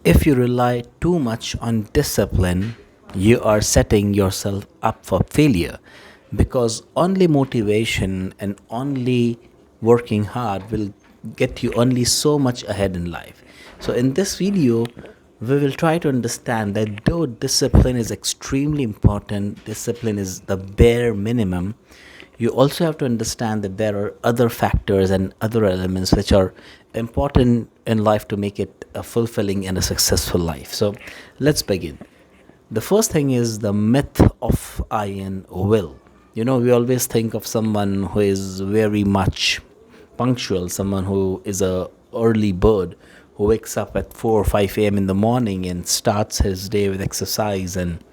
If you rely too much on discipline, you are setting yourself up for failure because only motivation and only working hard will get you only so much ahead in life. So, in this video, we will try to understand that though discipline is extremely important, discipline is the bare minimum, you also have to understand that there are other factors and other elements which are important in life to make it a fulfilling and a successful life. So let's begin. The first thing is the myth of iron will. We always think of someone who is very much punctual, someone who is a early bird, who wakes up at 4 or 5 a.m. in the morning and starts his day with exercise and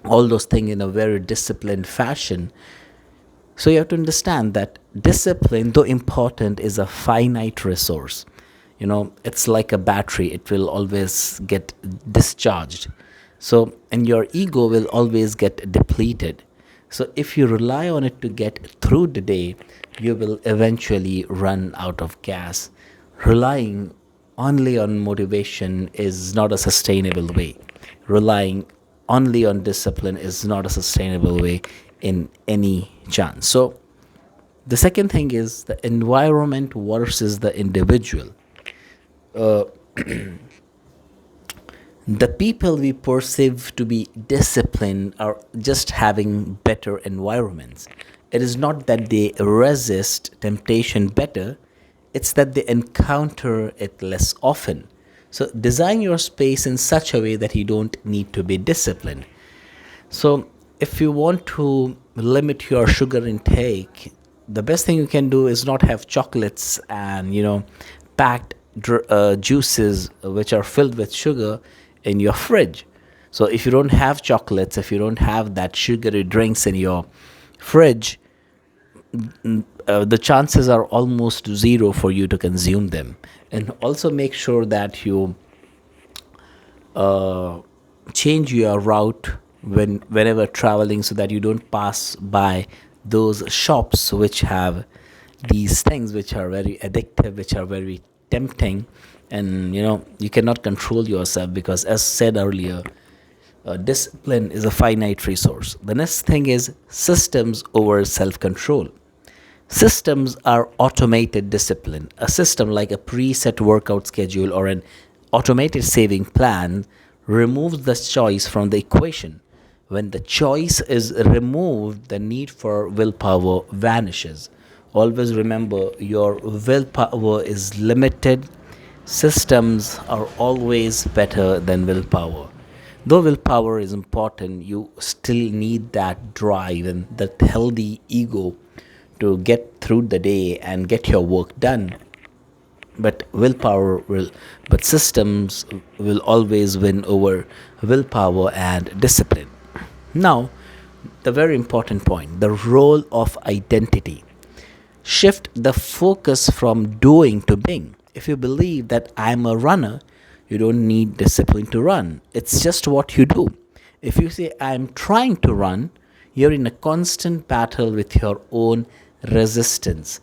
all those things in a very disciplined fashion. So you have to understand that discipline, though important, is a finite resource. It's like a battery, it will always get discharged. So, and your ego will always get depleted. So, if you rely on it to get through the day, you will eventually run out of gas. Relying only on motivation is not a sustainable way. Relying only on discipline is not a sustainable way in any chance. So, the second thing is the environment versus the individual. Uh, the people we perceive to be disciplined are just having better environments. It is not that they resist temptation better, it's that they encounter it less often. So, design your space in such a way that you don't need to be disciplined. So, if you want to limit your sugar intake, the best thing you can do is not have chocolates and packed juices which are filled with sugar in your fridge. So, if you don't have chocolates, if you don't have that sugary drinks in your fridge, the chances are almost zero for you to consume them. And also make sure that you change your route whenever traveling so that you don't pass by those shops which have these things which are very addictive, which are very tempting, and you cannot control yourself because, as said earlier, discipline is a finite resource. The next thing is systems over self-control. Systems are automated discipline. A system like a preset workout schedule or an automated saving plan removes the choice from the equation. When the choice is removed, the need for willpower vanishes. Always remember, your willpower is limited. Systems are always better than willpower. Though willpower is important, you still need that drive and that healthy ego to get through the day and get your work done. But systems will always win over willpower and discipline. Now, the very important point, the role of identity. Shift the focus from doing to being. If you believe that I'm a runner, you don't need discipline to run. It's just what you do. If you say I'm trying to run, you're in a constant battle with your own resistance.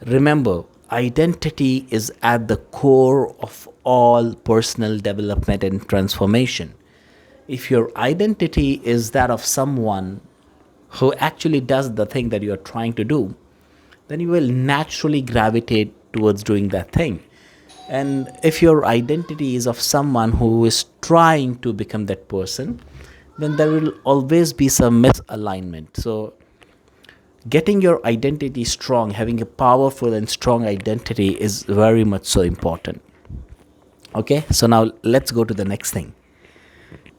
Remember, identity is at the core of all personal development and transformation. If your identity is that of someone who actually does the thing that you are trying to do, then you will naturally gravitate towards doing that thing. And if your identity is of someone who is trying to become that person, then there will always be some misalignment. So, getting your identity strong, having a powerful and strong identity is very much so important. Okay, so now let's go to the next thing.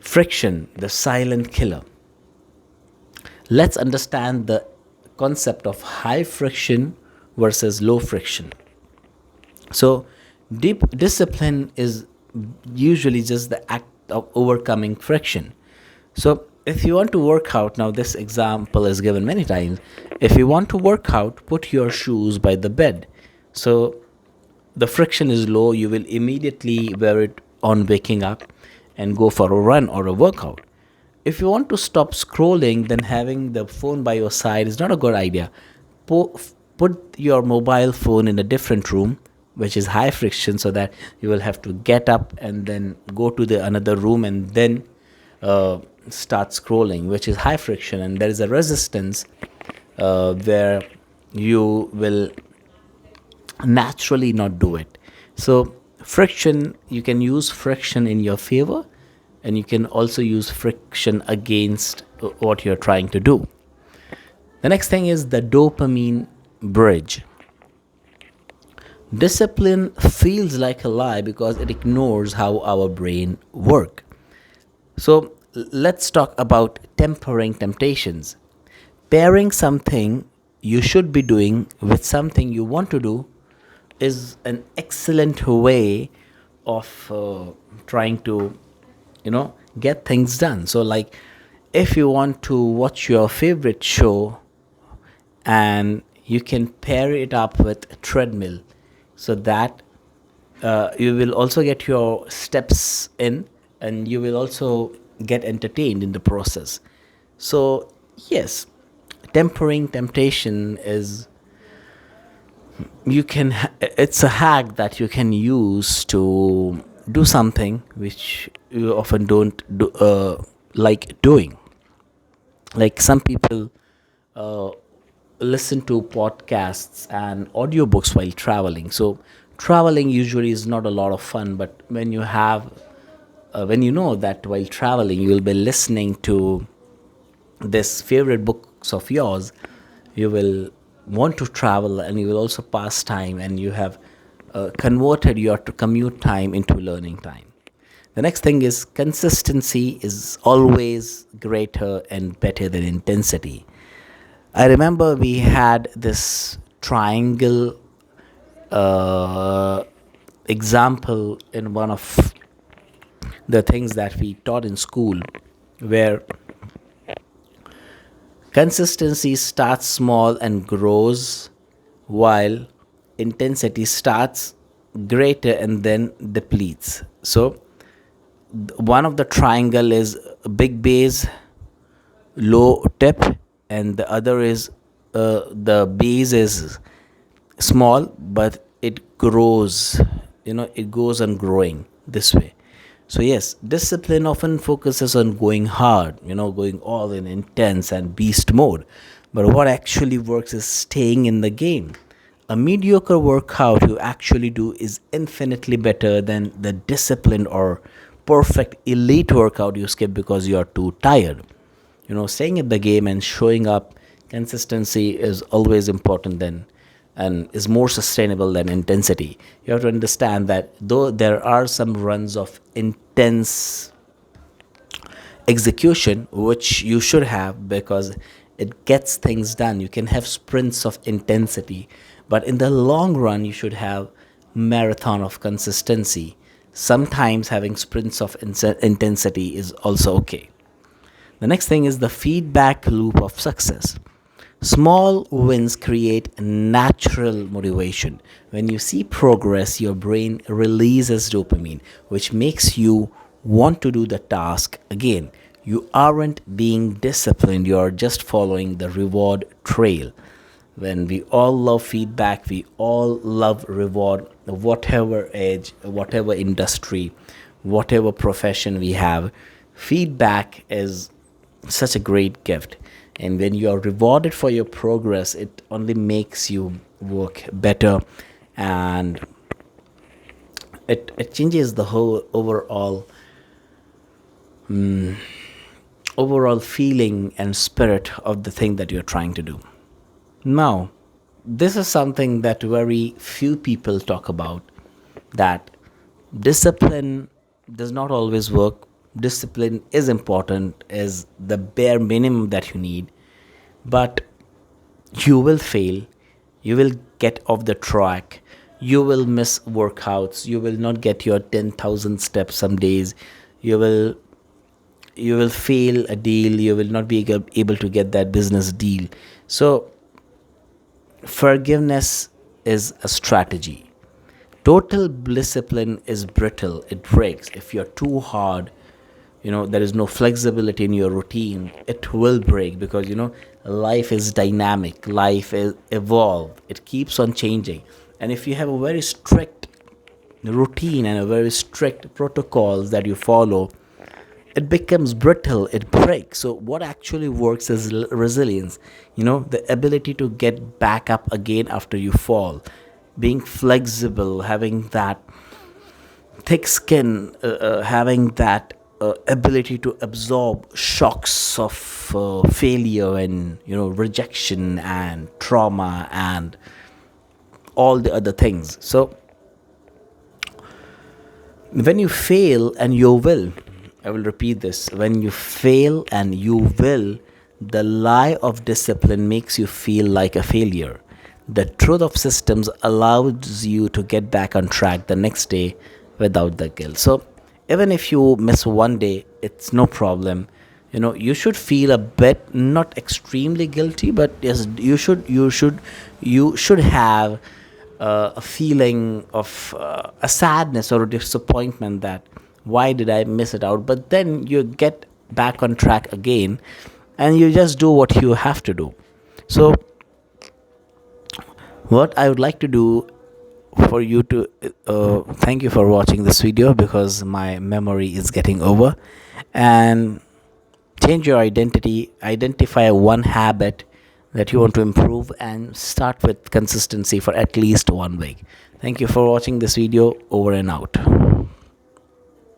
Friction, the silent killer. Let's understand the concept of high friction versus low friction. So, deep discipline is usually just the act of overcoming friction. So, if you want to work out, now this example is given many times. If you want to work out, put your shoes by the bed. So, the friction is low, you will immediately wear it on waking up and go for a run or a workout. If you want to stop scrolling, then having the phone by your side is not a good idea. Put your mobile phone in a different room, which is high friction, so that you will have to get up and then go to the another room and then uh, start scrolling, which is high friction. And there is a resistance where you will naturally not do it. So friction, you can use friction in your favor, and you can also use friction against what you're trying to do. The next thing is the dopamine bridge. Discipline feels like a lie because it ignores how our brain work. So let's talk about tempering temptations. Pairing something you should be doing with something you want to do is an excellent way of trying to, get things done. So, like, if you want to watch your favorite show, and you can pair it up with a treadmill, so that you will also get your steps in, and you will also get entertained in the process. So yes, tempering temptation is, it's a hack that you can use to do something which you often don't like doing. Like, some people uh, listen to podcasts and audiobooks while traveling. So traveling usually is not a lot of fun, but when you know that while traveling you will be listening to this favorite books of yours, you will want to travel, and you will also pass time, and you have converted your commute time into learning time. The next thing is consistency is always greater and better than intensity. I remember we had this triangle uh, example in one of the things that we taught in school, where consistency starts small and grows, while intensity starts greater and then depletes. So, one of the triangle is big base, low tip, and the other is the base is small, but it grows. It goes on growing this way. So yes, discipline often focuses on going hard, going all in intense and beast mode. But what actually works is staying in the game. A mediocre workout you actually do is infinitely better than the disciplined or perfect elite workout you skip because you are too tired. Staying in the game and showing up, consistency is always important than, and is more sustainable than intensity. You have to understand that though there are some runs of intense execution which you should have, because it gets things done, you can have sprints of intensity, but in the long run you should have marathon of consistency. Sometimes having sprints of intensity is also okay. The next thing is the feedback loop of success. Small wins create natural motivation. When you see progress, your brain releases dopamine, which makes you want to do the task again. You aren't being disciplined, you're just following the reward trail. When we all love feedback, we all love reward, whatever age, whatever industry, whatever profession we have, feedback is such a great gift. And when you are rewarded for your progress, it only makes you work better, and it changes the whole overall feeling and spirit of the thing that you're trying to do. Now, this is something that very few people talk about, that discipline does not always work. Discipline is important, is the bare minimum that you need, but you will fail, you will get off the track, you will miss workouts, you will not get your 10,000 steps some days, you will fail a deal, you will not be able to get that business deal. So forgiveness is a strategy. Total discipline is brittle, it breaks. If you're too hard, there is no flexibility in your routine, it will break, because life is dynamic, life is evolved, it keeps on changing. And if you have a very strict routine and a very strict protocols that you follow, it becomes brittle, it breaks. So what actually works is resilience, the ability to get back up again after you fall, being flexible, having that thick skin, having that ability to absorb shocks of failure and rejection and trauma and all the other things. So when you fail, and you will, I will repeat this, when you fail and you will, the lie of discipline makes you feel like a failure. The truth of systems allows you to get back on track the next day without the guilt. So even if you miss one day, it's no problem. You should feel a bit, not extremely guilty, but yes, you should have a feeling of a sadness or a disappointment that why did I miss it out. But then you get back on track again, and you just do what you have to do. So what I would like to do for you to thank you for watching this video, because my memory is getting over. And change your identity, identify one habit that you want to improve, and start with consistency for at least 1 week. Thank you for watching this video. Over and out.